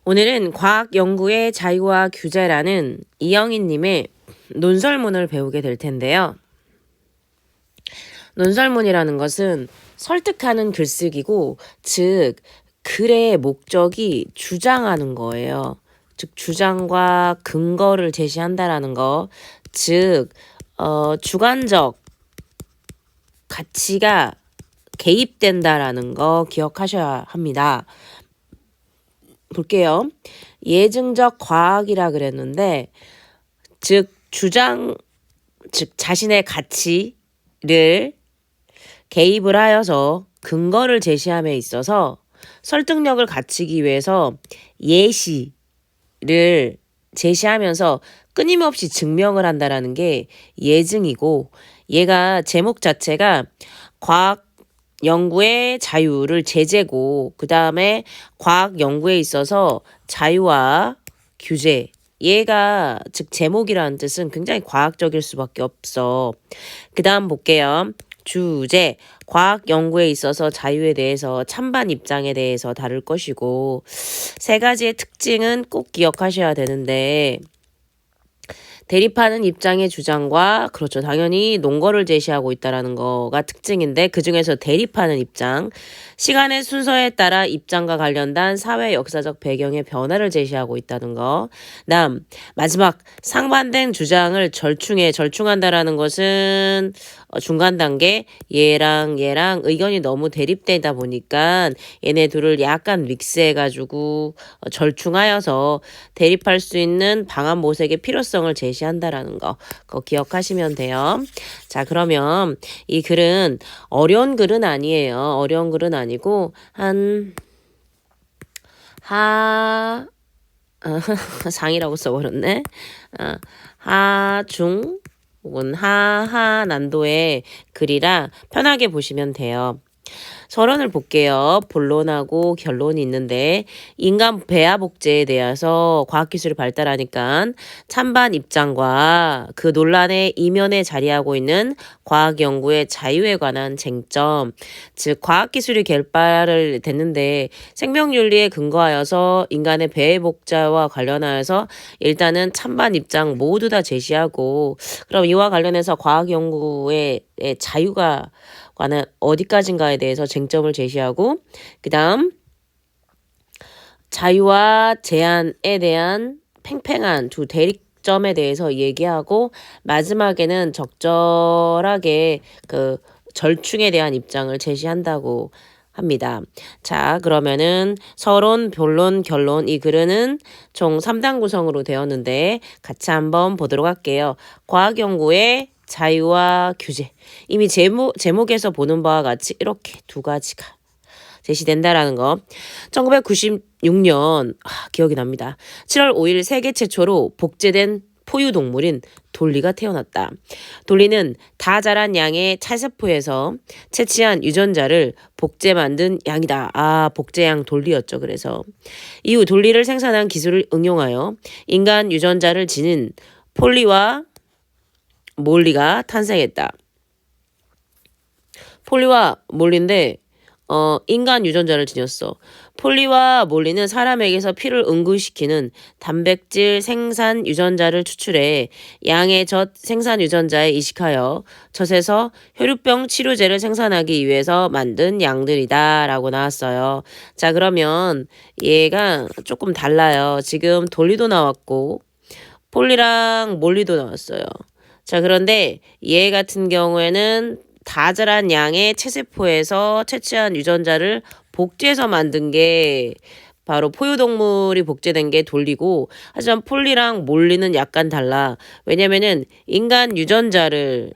오늘은 과학 연구의 자유와 규제라는 이영희님의 논설문을 배우게 될 텐데요. 논설문이라는 것은 설득하는 글쓰기고, 즉 글의 목적이 주장하는 거예요. 즉 주장과 근거를 제시한다라는 거, 즉 주관적 가치가 개입된다라는 거 기억하셔야 합니다. 볼게요. 예증적 과학이라 그랬는데, 즉 주장, 즉 자신의 가치를 개입을 하여서 근거를 제시함에 있어서 설득력을 갖추기 위해서 예시를 제시하면서 끊임없이 증명을 한다라는 게 예증이고, 얘가 제목 자체가 과학 연구의 자유를 제재고, 그 다음에 과학 연구에 있어서 자유와 규제, 얘가 즉 제목이라는 뜻은 굉장히 과학적일 수밖에 없어. 그 다음 볼게요. 주제, 과학 연구에 있어서 자유에 대해서 찬반 입장에 대해서 다룰 것이고, 세 가지의 특징은 꼭 기억하셔야 되는데, 대립하는 입장의 주장과, 그렇죠, 당연히 논거를 제시하고 있다는 거가 특징인데, 그중에서 대립하는 입장, 시간의 순서에 따라 입장과 관련된 사회 역사적 배경의 변화를 제시하고 있다는 거. 다음 마지막, 상반된 주장을 절충한다라는 것은 중간 단계, 얘랑 의견이 너무 대립되다 보니까 얘네 둘을 약간 믹스해가지고 절충하여서 대립할 수 있는 방안 모색의 필요성을 제시한다라는 거, 그거 기억하시면 돼요. 자, 그러면 이 글은 어려운 글은 아니에요. 어려운 글은 아니고 상이라고 써버렸네. 하중 혹은 하하 난도의 글이라 편하게 보시면 돼요. 서론을 볼게요. 본론하고 결론이 있는데, 인간 배아 복제에 대해서 과학기술이 발달하니까 찬반 입장과 그 논란의 이면에 자리하고 있는 과학 연구의 자유에 관한 쟁점, 즉 과학기술이 개발을 됐는데 생명윤리에 근거하여서 인간의 배아 복제와 관련하여서 일단은 찬반 입장 모두 다 제시하고, 그럼 이와 관련해서 과학 연구의 자유가 관한 어디까지인가에 대해서 쟁점을 제시하고, 그 다음 자유와 제한에 대한 팽팽한 두 대립점에 대해서 얘기하고, 마지막에는 적절하게 그 절충에 대한 입장을 제시한다고 합니다. 자, 그러면은 서론, 본론, 결론, 이 글은 총 3단 구성으로 되었는데 같이 한번 보도록 할게요. 과학연구의 자유와 규제. 이미 제목에서 보는 바와 같이 이렇게 두 가지가 제시된다라는 거. 1996년 기억이 납니다. 7월 5일 세계 최초로 복제된 포유동물인 돌리가 태어났다. 돌리는 다 자란 양의 차세포에서 채취한 유전자를 복제 만든 양이다. 복제양 돌리였죠. 그래서 이후 돌리를 생산한 기술을 응용하여 인간 유전자를 지닌 폴리와 몰리가 탄생했다. 폴리와 몰리인데 인간 유전자를 지녔어. 폴리와 몰리는 사람에게서 피를 응고시키는 단백질 생산 유전자를 추출해 양의 젖 생산 유전자에 이식하여 젖에서 혈유병 치료제를 생산하기 위해서 만든 양들이다 라고 나왔어요. 자, 그러면 얘가 조금 달라요. 지금 돌리도 나왔고 폴리랑 몰리도 나왔어요. 자, 그런데 얘 같은 경우에는 다 자란 양의 체세포에서 채취한 유전자를 복제해서 만든 게 바로 포유동물이 복제된 게 돌리고, 하지만 폴리랑 몰리는 약간 달라. 왜냐면은 인간 유전자를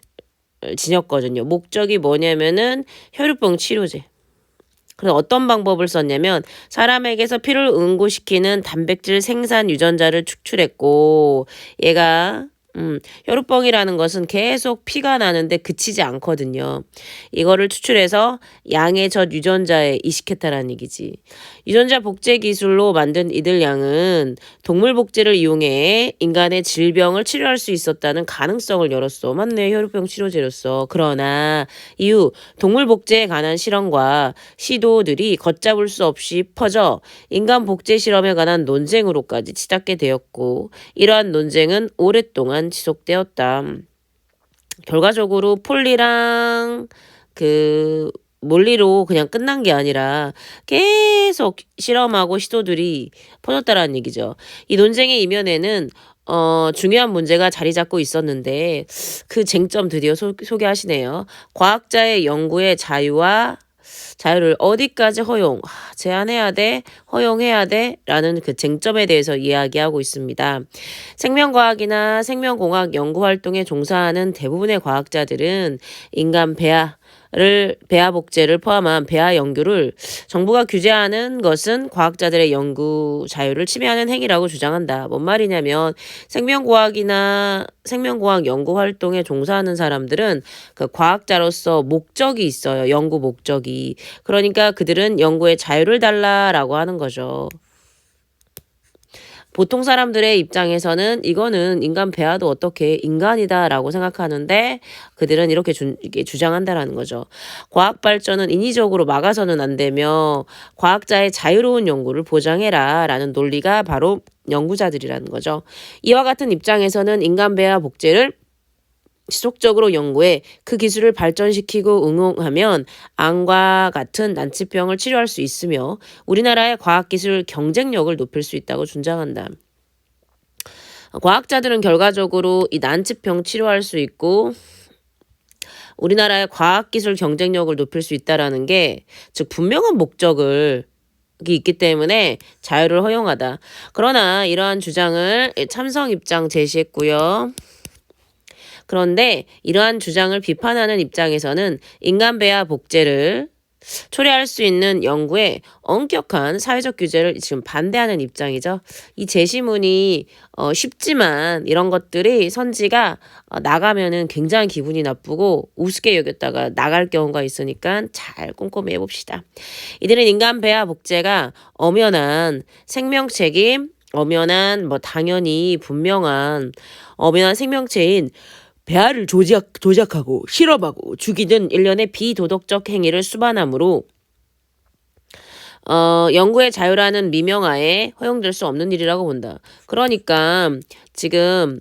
지녔거든요. 목적이 뭐냐면은 혈유병 치료제. 그래서 어떤 방법을 썼냐면 사람에게서 피를 응고시키는 단백질 생산 유전자를 축출했고, 얘가 혈우병이라는 것은 계속 피가 나는데 그치지 않거든요. 이거를 추출해서 양의 젖 유전자에 이식했다라는 얘기지. 유전자 복제 기술로 만든 이들 양은 동물 복제를 이용해 인간의 질병을 치료할 수 있었다는 가능성을 열었어. 맞네, 혈우병 치료제였어. 그러나 이후 동물 복제에 관한 실험과 시도들이 걷잡을 수 없이 퍼져 인간 복제 실험에 관한 논쟁으로까지 치닫게 되었고, 이러한 논쟁은 오랫동안 지속되었다. 결과적으로 폴리랑 몰리로 그냥 끝난 게 아니라 계속 실험하고 시도들이 퍼졌다라는 얘기죠. 이 논쟁의 이면에는 중요한 문제가 자리 잡고 있었는데 그 쟁점 드디어 소개하시네요. 과학자의 연구의 자유를 어디까지 제한해야 돼? 허용해야 돼? 라는 그 쟁점에 대해서 이야기하고 있습니다. 생명과학이나 생명공학 연구활동에 종사하는 대부분의 과학자들은 인간 배아 복제를 포함한 배아 연구를 정부가 규제하는 것은 과학자들의 연구 자유를 침해하는 행위라고 주장한다. 뭔 말이냐면 생명공학 연구 활동에 종사하는 사람들은 그 과학자로서 목적이 있어요. 연구 목적이. 그러니까 그들은 연구의 자유를 달라라고 하는 거죠. 보통 사람들의 입장에서는 이거는 인간 배아도 어떻게 인간이다라고 생각하는데 그들은 이렇게 주장한다라는 거죠. 과학 발전은 인위적으로 막아서는 안 되며 과학자의 자유로운 연구를 보장해라 라는 논리가 바로 연구자들이라는 거죠. 이와 같은 입장에서는 인간 배아 복제를 지속적으로 연구해 그 기술을 발전시키고 응용하면 암과 같은 난치병을 치료할 수 있으며 우리나라의 과학기술 경쟁력을 높일 수 있다고 주장한다. 과학자들은 결과적으로 이 난치병 치료할 수 있고 우리나라의 과학기술 경쟁력을 높일 수 있다라는 게 즉 분명한 목적이 있기 때문에 자유를 허용하다. 그러나 이러한 주장을 참성 입장 제시했고요. 그런데 이러한 주장을 비판하는 입장에서는 인간 배아 복제를 초래할 수 있는 연구에 엄격한 사회적 규제를 지금 반대하는 입장이죠. 이 제시문이 쉽지만 이런 것들이 선지가 나가면은 굉장히 기분이 나쁘고 우습게 여겼다가 나갈 경우가 있으니까 잘 꼼꼼히 해봅시다. 이들은 인간 배아 복제가 엄연한 당연히 분명한 엄연한 생명체인 배아를 조작하고 실험하고 죽이는 일련의 비도덕적 행위를 수반하므로 연구의 자유라는 미명하에 허용될 수 없는 일이라고 본다. 그러니까 지금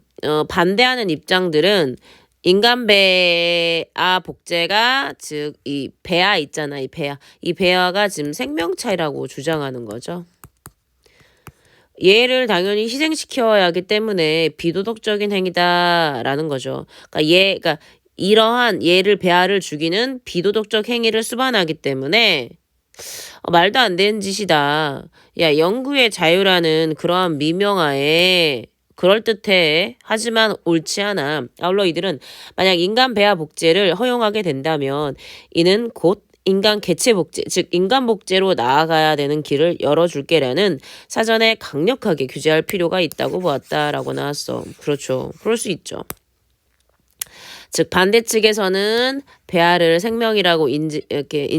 반대하는 입장들은 인간 배아 복제가 즉 이 배아 있잖아. 이 배아가 지금 생명체라고 주장하는 거죠. 얘를 당연히 희생시켜야 하기 때문에 비도덕적인 행위다라는 거죠. 그러니까 이러한 배아를 죽이는 비도덕적 행위를 수반하기 때문에 말도 안 되는 짓이다. 야, 연구의 자유라는 그러한 미명하에 그럴듯해. 하지만 옳지 않아. 아울러 이들은 만약 인간 배아 복제를 허용하게 된다면 이는 곧 인간 개체 복제, 즉 인간 복제로 나아가야 되는 길을 열어줄게라는 사전에 강력하게 규제할 필요가 있다고 보았다라고 나왔어. 그렇죠. 그럴 수 있죠. 즉 반대 측에서는 배아를 생명이라고 이렇게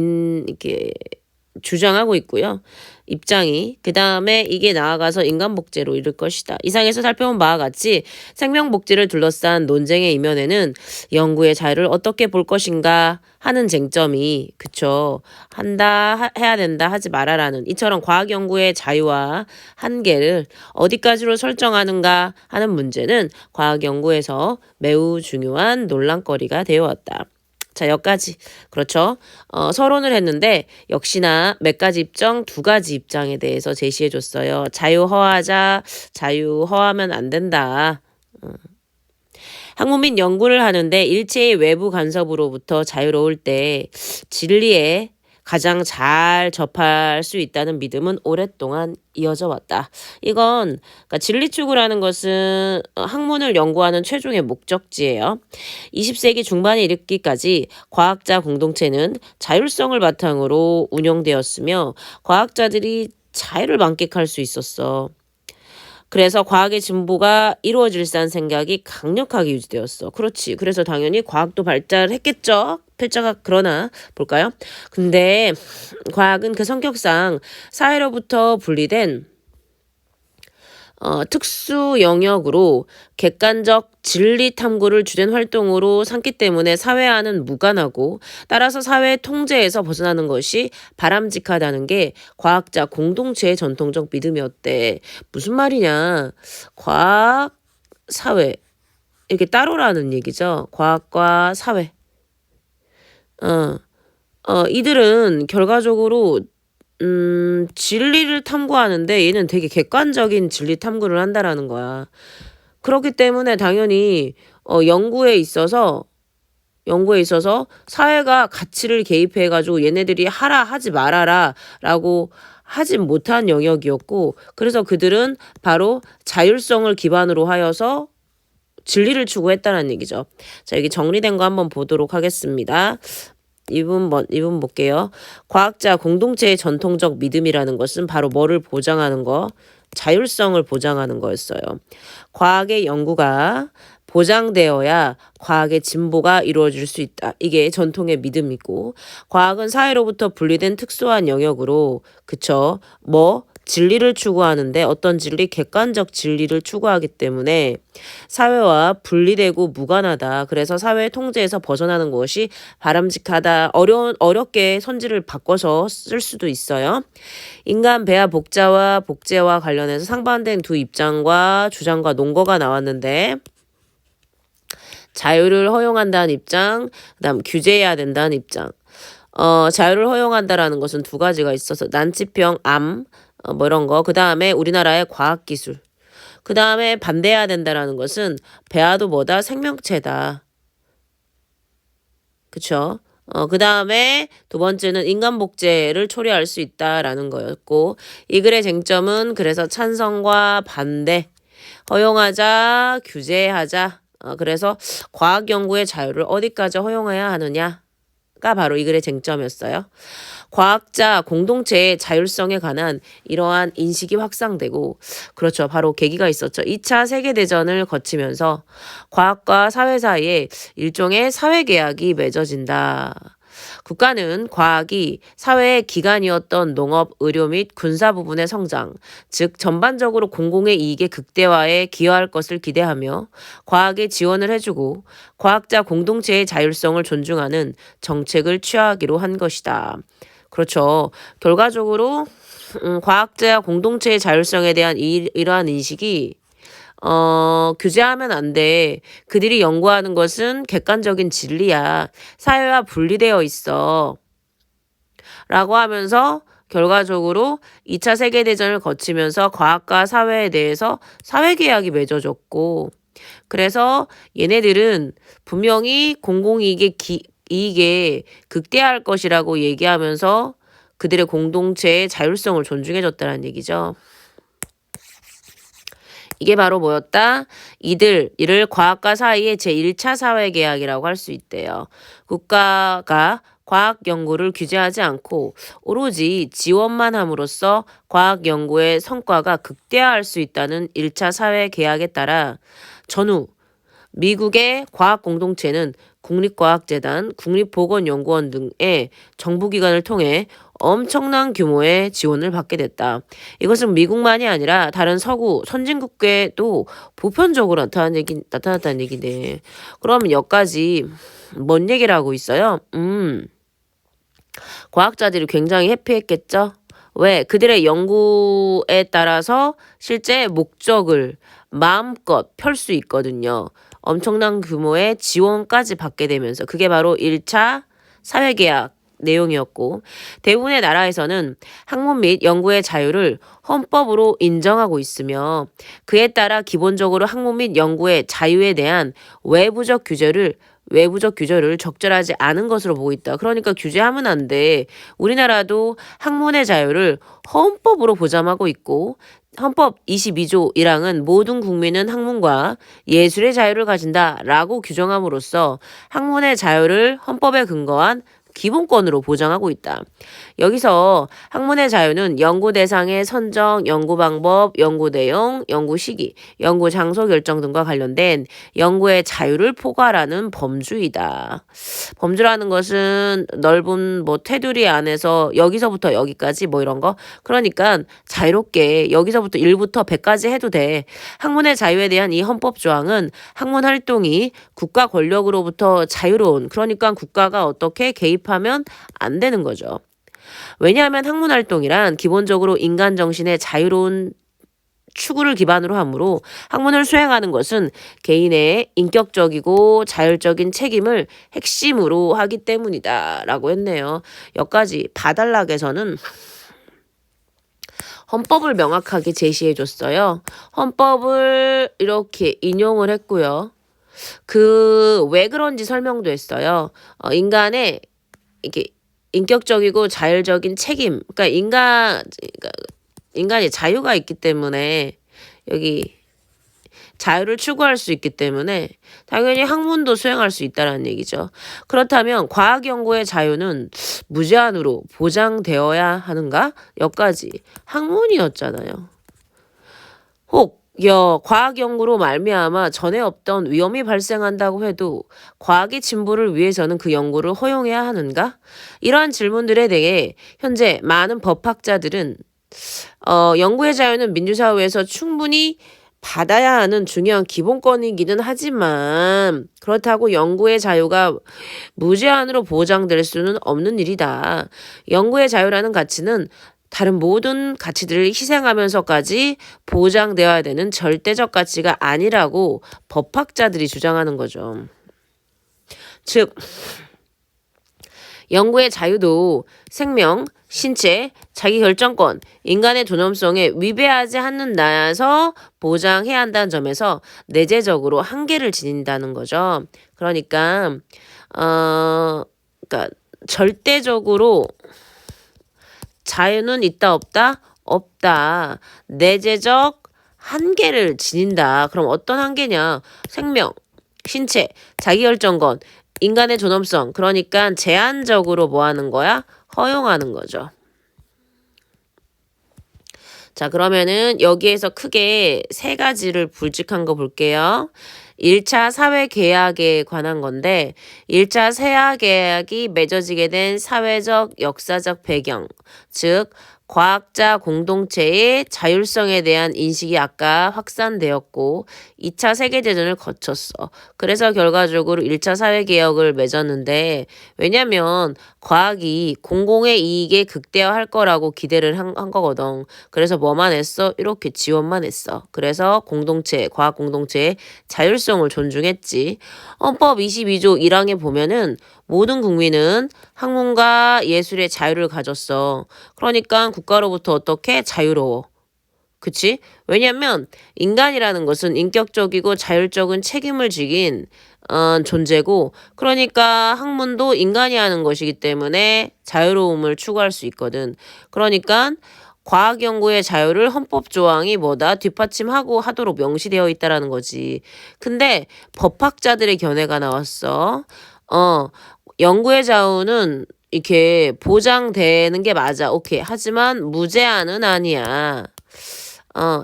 주장하고 있고요. 입장이. 그 다음에 이게 나아가서 인간 복제로 이룰 것이다. 이상에서 살펴본 바와 같이 생명 복제를 둘러싼 논쟁의 이면에는 연구의 자유를 어떻게 볼 것인가 하는 쟁점이 해야 된다, 하지 말아라는 이처럼 과학 연구의 자유와 한계를 어디까지로 설정하는가 하는 문제는 과학 연구에서 매우 중요한 논란거리가 되어왔다. 자, 여기까지. 그렇죠. 서론을 했는데 역시나 몇 가지 입장, 두 가지 입장에 대해서 제시해줬어요. 자유 허하면 안 된다. 학문 및 연구를 하는데 일체의 외부 간섭으로부터 자유로울 때 진리에 가장 잘 접할 수 있다는 믿음은 오랫동안 이어져 왔다. 이건 그러니까 진리 추구라는 것은 학문을 연구하는 최종의 목적지예요. 20세기 중반에 이르기까지 과학자 공동체는 자율성을 바탕으로 운영되었으며 과학자들이 자유를 만끽할 수 있었어. 그래서 과학의 진보가 이루어질다는 생각이 강력하게 유지되었어. 그렇지. 그래서 당연히 과학도 발달했겠죠. 필자가 그러나 볼까요? 근데 과학은 그 성격상 사회로부터 분리된 특수 영역으로 객관적 진리 탐구를 주된 활동으로 삼기 때문에 사회와는 무관하고 따라서 사회 통제에서 벗어나는 것이 바람직하다는 게 과학자 공동체의 전통적 믿음이었대. 무슨 말이냐? 과학, 사회 이렇게 따로라는 얘기죠. 과학과 사회. 이들은 결과적으로 진리를 탐구하는데 얘는 되게 객관적인 진리 탐구를 한다라는 거야. 그렇기 때문에 당연히 연구에 있어서 사회가 가치를 개입해가지고 얘네들이 하라 하지 말아라 라고 하지 못한 영역이었고 그래서 그들은 바로 자율성을 기반으로 하여서 진리를 추구했다는 얘기죠. 자, 여기 정리된 거 한번 보도록 하겠습니다. 이분 볼게요. 과학자 공동체의 전통적 믿음이라는 것은 바로 뭐를 보장하는 거? 자율성을 보장하는 거였어요. 과학의 연구가 보장되어야 과학의 진보가 이루어질 수 있다. 이게 전통의 믿음이고 과학은 사회로부터 분리된 특수한 영역으로 그쵸? 진리를 추구하는데 어떤 진리? 객관적 진리를 추구하기 때문에 사회와 분리되고 무관하다. 그래서 사회 통제에서 벗어나는 것이 바람직하다. 어렵게 선지를 바꿔서 쓸 수도 있어요. 인간 배아 복자와 복제와 관련해서 상반된 두 입장과 주장과 논거가 나왔는데 자유를 허용한다는 입장, 그다음 규제해야 된다는 입장. 자유를 허용한다라는 것은 두 가지가 있어서 난치병, 암, 이런 거. 그 다음에 우리나라의 과학기술. 그 다음에 반대해야 된다라는 것은 배아도 뭐다? 생명체다. 그쵸? 그 다음에 두 번째는 인간복제를 초래할 수 있다라는 거였고 이 글의 쟁점은 그래서 찬성과 반대, 허용하자, 규제하자. 그래서 과학 연구의 자유를 어디까지 허용해야 하느냐가 바로 이 글의 쟁점이었어요. 과학자 공동체의 자율성에 관한 이러한 인식이 확산되고 그렇죠. 바로 계기가 있었죠. 2차 세계대전을 거치면서 과학과 사회 사이에 일종의 사회계약이 맺어진다. 국가는 과학이 사회의 기관이었던 농업, 의료 및 군사 부분의 성장, 즉 전반적으로 공공의 이익의 극대화에 기여할 것을 기대하며 과학에 지원을 해주고 과학자 공동체의 자율성을 존중하는 정책을 취하기로 한 것이다. 그렇죠. 결과적으로 과학자 공동체의 자율성에 대한 이러한 인식이 규제하면 안 돼. 그들이 연구하는 것은 객관적인 진리야. 사회와 분리되어 있어. 라고 하면서 결과적으로 2차 세계대전을 거치면서 과학과 사회에 대해서 사회계약이 맺어졌고 그래서 얘네들은 분명히 이익에 극대화할 것이라고 얘기하면서 그들의 공동체의 자율성을 존중해줬다는 얘기죠. 이게 바로 뭐였다? 이를 과학과 사이의 제1차 사회계약이라고 할 수 있대요. 국가가 과학 연구를 규제하지 않고 오로지 지원만 함으로써 과학 연구의 성과가 극대화할 수 있다는 1차 사회계약에 따라 전후 미국의 과학 공동체는 국립과학재단, 국립보건연구원 등의 정부기관을 통해 엄청난 규모의 지원을 받게 됐다. 이것은 미국만이 아니라 다른 서구 선진국에도 보편적으로 나타났다는 얘기네. 그럼 여기까지 뭔 얘기를 하고 있어요? 과학자들이 굉장히 해피했겠죠? 왜? 그들의 연구에 따라서 실제 목적을 마음껏 펼 수 있거든요. 엄청난 규모의 지원까지 받게 되면서 그게 바로 1차 사회계약 내용이었고 대부분의 나라에서는 학문 및 연구의 자유를 헌법으로 인정하고 있으며 그에 따라 기본적으로 학문 및 연구의 자유에 대한 외부적 규제를 적절하지 않은 것으로 보고 있다. 그러니까 규제하면 안 돼. 우리나라도 학문의 자유를 헌법으로 보장하고 있고 헌법 22조 1항은 모든 국민은 학문과 예술의 자유를 가진다라고 규정함으로써 학문의 자유를 헌법에 근거한 기본권으로 보장하고 있다. 여기서 학문의 자유는 연구 대상의 선정, 연구 방법, 연구 내용, 연구 시기, 연구 장소 결정 등과 관련된 연구의 자유를 포괄하는 범주이다. 범주라는 것은 넓은 뭐 테두리 안에서 여기서부터 여기까지 뭐 이런 거. 그러니까 자유롭게 여기서부터 1부터 100까지 해도 돼. 학문의 자유에 대한 이 헌법 조항은 학문 활동이 국가 권력으로부터 자유로운, 그러니까 국가가 어떻게 개입하면 안 되는 거죠. 왜냐하면 학문 활동이란 기본적으로 인간 정신의 자유로운 추구를 기반으로 하므로 학문을 수행하는 것은 개인의 인격적이고 자율적인 책임을 핵심으로 하기 때문이다 라고 했네요. 여기까지 봐달락에서는 헌법을 명확하게 제시해 줬어요. 헌법을 이렇게 인용을 했고요. 왜 그런지 설명도 했어요. 인간의 이게 인격적이고 자율적인 책임, 그러니까 인간이 자유가 있기 때문에 여기 자유를 추구할 수 있기 때문에 당연히 학문도 수행할 수 있다는 얘기죠. 그렇다면 과학 연구의 자유는 무제한으로 보장되어야 하는가? 여기까지 학문이었잖아요. 혹 과학 연구로 말미암아 전에 없던 위험이 발생한다고 해도 과학의 진보를 위해서는 그 연구를 허용해야 하는가? 이러한 질문들에 대해 현재 많은 법학자들은 연구의 자유는 민주사회에서 충분히 받아야 하는 중요한 기본권이기는 하지만 그렇다고 연구의 자유가 무제한으로 보장될 수는 없는 일이다. 연구의 자유라는 가치는 다른 모든 가치들을 희생하면서까지 보장되어야 되는 절대적 가치가 아니라고 법학자들이 주장하는 거죠. 즉, 연구의 자유도 생명, 신체, 자기결정권, 인간의 존엄성에 위배하지 않는다서 보장해야 한다는 점에서 내재적으로 한계를 지닌다는 거죠. 그러니까 절대적으로 자유는 있다 없다? 없다. 내재적 한계를 지닌다. 그럼 어떤 한계냐? 생명, 신체, 자기결정권, 인간의 존엄성. 그러니까 제한적으로 뭐 하는 거야? 허용하는 거죠. 자, 그러면은 여기에서 크게 세 가지를 불직한 거 볼게요. 1차 사회계약에 관한 건데 1차 사회계약이 맺어지게 된 사회적 역사적 배경, 즉 과학자 공동체의 자율성에 대한 인식이 아까 확산되었고 2차 세계대전을 거쳤어. 그래서 결과적으로 1차 사회개혁을 맺었는데 왜냐면 과학이 공공의 이익에 극대화할 거라고 기대를 한 거거든. 그래서 뭐만 했어? 이렇게 지원만 했어. 그래서 과학 공동체의 자율성을 존중했지. 헌법 22조 1항에 보면은 모든 국민은 학문과 예술의 자유를 가졌어. 그러니까 국가로부터 어떻게 자유로워. 그치? 왜냐면 인간이라는 것은 인격적이고 자율적인 책임을 지긴 존재고 그러니까 학문도 인간이 하는 것이기 때문에 자유로움을 추구할 수 있거든. 그러니까 과학 연구의 자유를 헌법 조항이 뒷받침하고 하도록 명시되어 있다라는 거지. 근데 법학자들의 견해가 나왔어. 연구의 자유는 이렇게 보장되는 게 맞아. 오케이. 하지만 무제한은 아니야.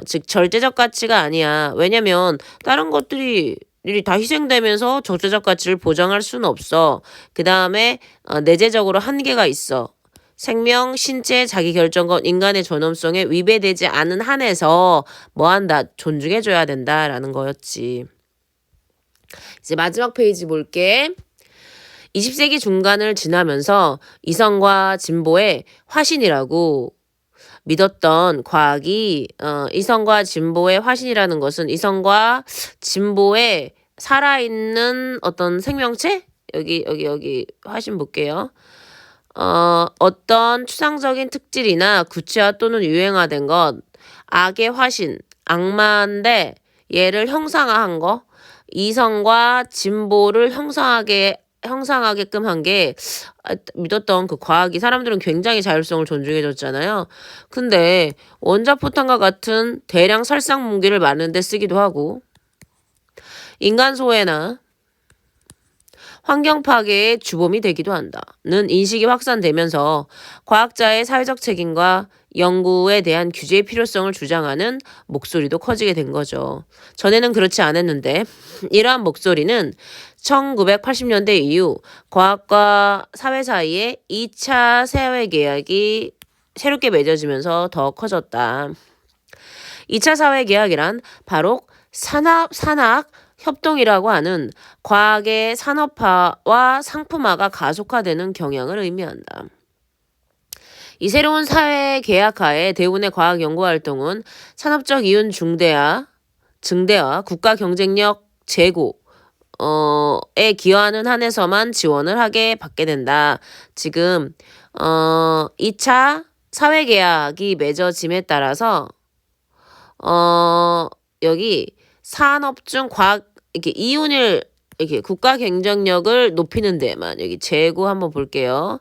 즉 절대적 가치가 아니야. 왜냐면 다른 것들이 다 희생되면서 적재적 가치를 보장할 수는 없어. 그 다음에 내재적으로 한계가 있어. 생명, 신체, 자기결정권, 인간의 존엄성에 위배되지 않은 한에서 뭐한다? 존중해줘야 된다라는 거였지. 이제 마지막 페이지 볼게. 20세기 중간을 지나면서 이성과 진보의 화신이라고 믿었던 과학이 이성과 진보의 화신이라는 것은 이성과 진보의 살아있는 어떤 생명체? 여기 화신 볼게요. 어떤 추상적인 특질이나 구체화 또는 유행화된 것, 악의 화신, 악마인데 얘를 형상화한 거, 이성과 진보를 형상하게끔 한 게 믿었던 그 과학이 사람들은 굉장히 자율성을 존중해줬잖아요. 근데 원자포탄과 같은 대량 살상 무기를 만드는 데 쓰기도 하고 인간 소외나 환경 파괴의 주범이 되기도 한다는 인식이 확산되면서 과학자의 사회적 책임과 연구에 대한 규제의 필요성을 주장하는 목소리도 커지게 된 거죠. 전에는 그렇지 않았는데 이러한 목소리는 1980년대 이후 과학과 사회 사이에 2차 사회계약이 새롭게 맺어지면서 더 커졌다. 2차 사회계약이란 바로 산학 협동이라고 하는 과학의 산업화와 상품화가 가속화되는 경향을 의미한다. 이 새로운 사회 계약하에 대부분의 과학 연구 활동은 산업적 이윤 증대와 국가 경쟁력 제고에 기여하는 한에서만 지원을 하게 받게 된다. 지금 2차 사회 계약이 맺어짐에 따라서 여기 산업 중 과학 이렇게 이윤을 이렇게 국가 경쟁력을 높이는 데만 여기 재고 한번 볼게요.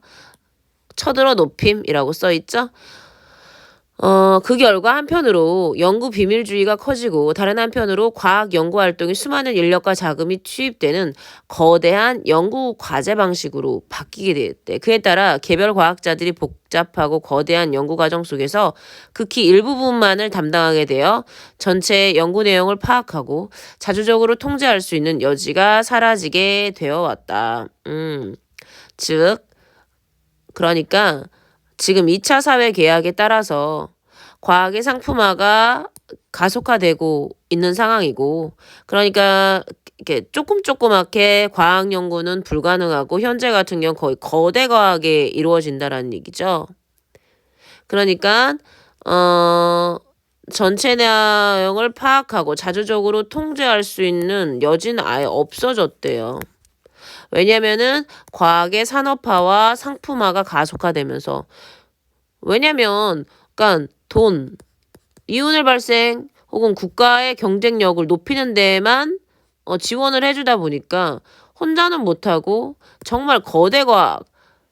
쳐들어 높임이라고 써 있죠. 그 결과 한편으로 연구 비밀주의가 커지고 다른 한편으로 과학 연구 활동이 수많은 인력과 자금이 투입되는 거대한 연구 과제 방식으로 바뀌게 되었대. 그에 따라 개별 과학자들이 복잡하고 거대한 연구 과정 속에서 극히 일부분만을 담당하게 되어 전체 연구 내용을 파악하고 자주적으로 통제할 수 있는 여지가 사라지게 되어 왔다. 즉 그러니까 지금 2차 사회 계약에 따라서 과학의 상품화가 가속화되고 있는 상황이고, 그러니까 이렇게 조그맣게 과학 연구는 불가능하고 현재 같은 경우 거의 거대 과학에 이루어진다라는 얘기죠. 그러니까 전체 내용을 파악하고 자주적으로 통제할 수 있는 여지는 아예 없어졌대요. 왜냐면은 과학의 산업화와 상품화가 가속화되면서, 왜냐면 그러니까 돈, 이윤을 발생 혹은 국가의 경쟁력을 높이는 데에만 지원을 해주다 보니까 혼자는 못하고 정말 거대 과학,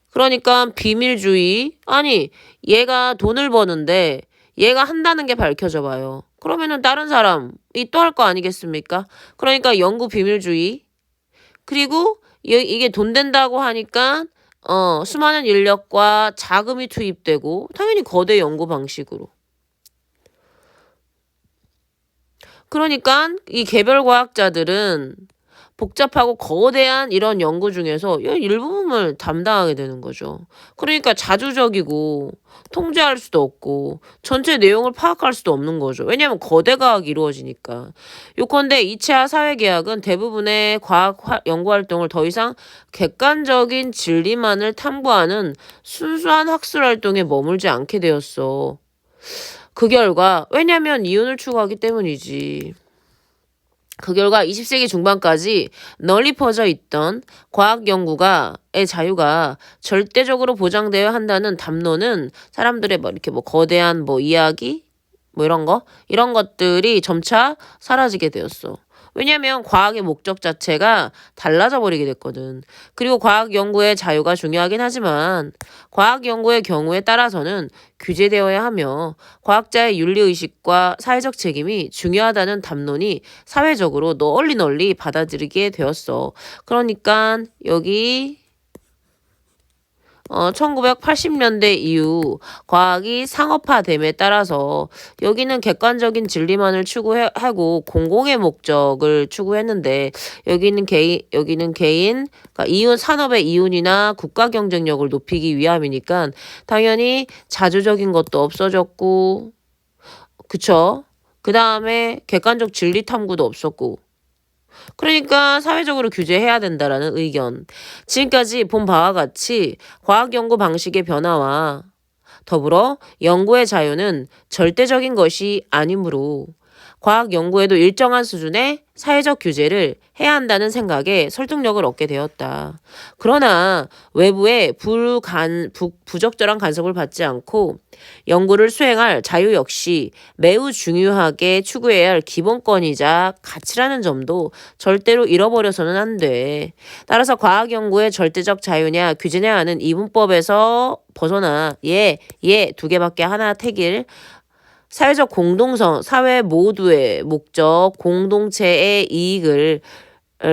그러니까 비밀주의, 아니 얘가 돈을 버는데 얘가 한다는 게 밝혀져 봐요. 그러면은 다른 사람이 또 할 거 아니겠습니까? 그러니까 연구 비밀주의, 그리고 이게 돈 된다고 하니까 수많은 인력과 자금이 투입되고 당연히 거대 연구 방식으로. 그러니까 이 개별 과학자들은 복잡하고 거대한 이런 연구 중에서 일부분을 담당하게 되는 거죠. 그러니까 자주적이고 통제할 수도 없고 전체 내용을 파악할 수도 없는 거죠. 왜냐하면 거대 과학이 이루어지니까. 요컨대 2차 사회계약은 대부분의 과학 연구 활동을 더 이상 객관적인 진리만을 탐구하는 순수한 학술 활동에 머물지 않게 되었어. 그 결과, 왜냐면 이윤을 추구하기 때문이지. 그 결과 20세기 중반까지 널리 퍼져 있던 과학 연구가의 자유가 절대적으로 보장되어야 한다는 담론은 사람들의 이렇게 거대한 이야기 이런 것들이 점차 사라지게 되었어. 왜냐면 과학의 목적 자체가 달라져 버리게 됐거든. 그리고 과학 연구의 자유가 중요하긴 하지만 과학 연구의 경우에 따라서는 규제되어야 하며 과학자의 윤리의식과 사회적 책임이 중요하다는 담론이 사회적으로 널리 받아들이게 되었어. 그러니까 여기 1980년대 이후 과학이 상업화됨에 따라서 여기는 객관적인 진리만을 추구하고 공공의 목적을 추구했는데 여기는 개인, 그러니까 산업의 이윤이나 국가 경쟁력을 높이기 위함이니까 당연히 자주적인 것도 없어졌고, 그쵸? 그 다음에 객관적 진리 탐구도 없었고, 그러니까 사회적으로 규제해야 된다라는 의견. 지금까지 본 바와 같이 과학 연구 방식의 변화와 더불어 연구의 자유는 절대적인 것이 아니므로 과학 연구에도 일정한 수준의 사회적 규제를 해야 한다는 생각에 설득력을 얻게 되었다. 그러나 외부의 부적절한 간섭을 받지 않고 연구를 수행할 자유 역시 매우 중요하게 추구해야 할 기본권이자 가치라는 점도 절대로 잃어버려서는 안 돼. 따라서 과학 연구의 절대적 자유냐 규제냐 하는 이분법에서 벗어나 두 개밖에 하나 택일 사회적 공동성, 사회 모두의 목적, 공동체의 이익을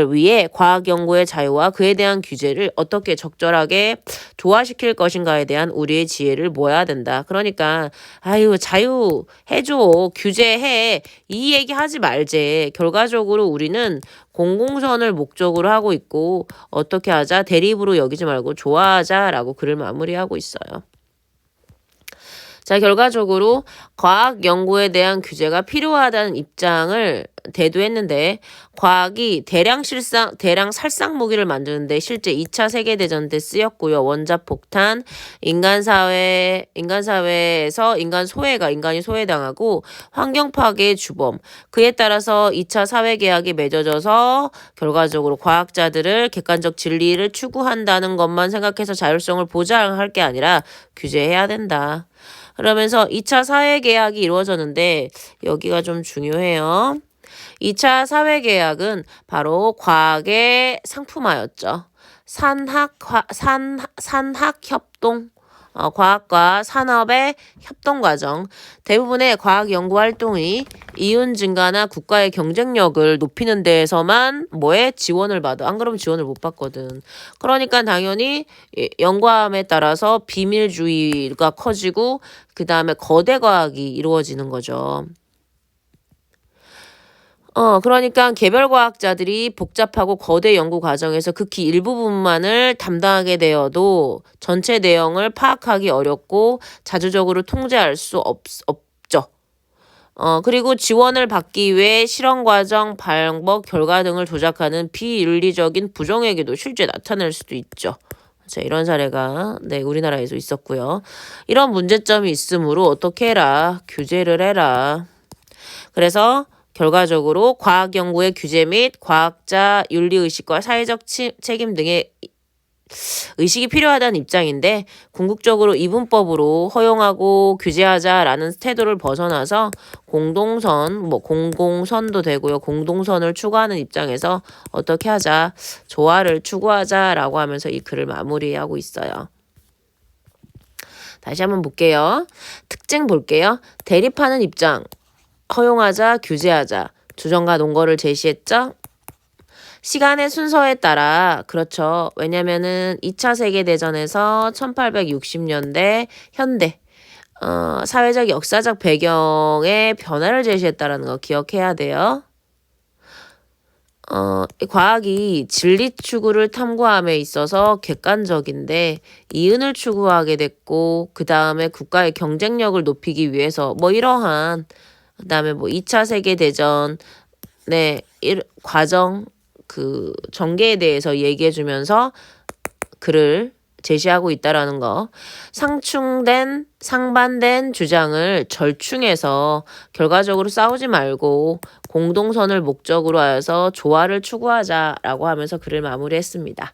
위해 과학 연구의 자유와 그에 대한 규제를 어떻게 적절하게 조화시킬 것인가에 대한 우리의 지혜를 모아야 된다. 그러니까 아유 자유 해줘 규제해 이 얘기 하지 말제. 결과적으로 우리는 공공선을 목적으로 하고 있고 어떻게 하자 대립으로 여기지 말고 조화하자라고 글을 마무리하고 있어요. 자, 결과적으로 과학 연구에 대한 규제가 필요하다는 입장을 대두했는데 과학이 대량 살상 무기를 만드는데 실제 2차 세계대전 때 쓰였고요. 원자 폭탄, 인간 사회에서 인간이 소외당하고 환경 파괴의 주범. 그에 따라서 2차 사회 계약이 맺어져서 결과적으로 과학자들을 객관적 진리를 추구한다는 것만 생각해서 자율성을 보장할 게 아니라 규제해야 된다. 그러면서 2차 사회계약이 이루어졌는데 여기가 좀 중요해요. 2차 사회계약은 바로 과학의 상품화였죠. 산학협동, 과학과 산업의 협동 과정. 대부분의 과학 연구 활동이 이윤 증가나 국가의 경쟁력을 높이는 데에서만 지원을 받아. 안 그러면 지원을 못 받거든. 그러니까 당연히 연구함에 따라서 비밀주의가 커지고 그 다음에 거대 과학이 이루어지는 거죠. 그러니까 개별 과학자들이 복잡하고 거대 연구 과정에서 극히 일부분만을 담당하게 되어도 전체 내용을 파악하기 어렵고 자주적으로 통제할 수 없죠. 그리고 지원을 받기 위해 실험 과정, 방법, 결과 등을 조작하는 비윤리적인 부정행위도 실제 나타날 수도 있죠. 자, 이런 사례가 우리나라에서 있었고요. 이런 문제점이 있으므로 어떻게 해라. 규제를 해라. 그래서 결과적으로 과학 연구의 규제 및 과학자 윤리의식과 사회적 책임 등의 의식이 필요하다는 입장인데 궁극적으로 이분법으로 허용하고 규제하자라는 태도를 벗어나서 공공선도 되고요. 공동선을 추구하는 입장에서 어떻게 하자, 조화를 추구하자라고 하면서 이 글을 마무리하고 있어요. 다시 한번 볼게요. 특징 볼게요. 대립하는 입장. 허용하자, 규제하자. 주정과 논거를 제시했죠. 시간의 순서에 따라 그렇죠. 왜냐면은 2차 세계대전에서 1860년대 현대 사회적 역사적 배경의 변화를 제시했다라는 거 기억해야 돼요. 과학이 진리 추구를 탐구함에 있어서 객관적인데 이윤을 추구하게 됐고 그 다음에 국가의 경쟁력을 높이기 위해서 이러한 그 다음에 2차 세계대전 과정 그 전개에 대해서 얘기해 주면서 글을 제시하고 있다라는 거. 상반된 주장을 절충해서 결과적으로 싸우지 말고 공동선을 목적으로 하여서 조화를 추구하자라고 하면서 글을 마무리했습니다.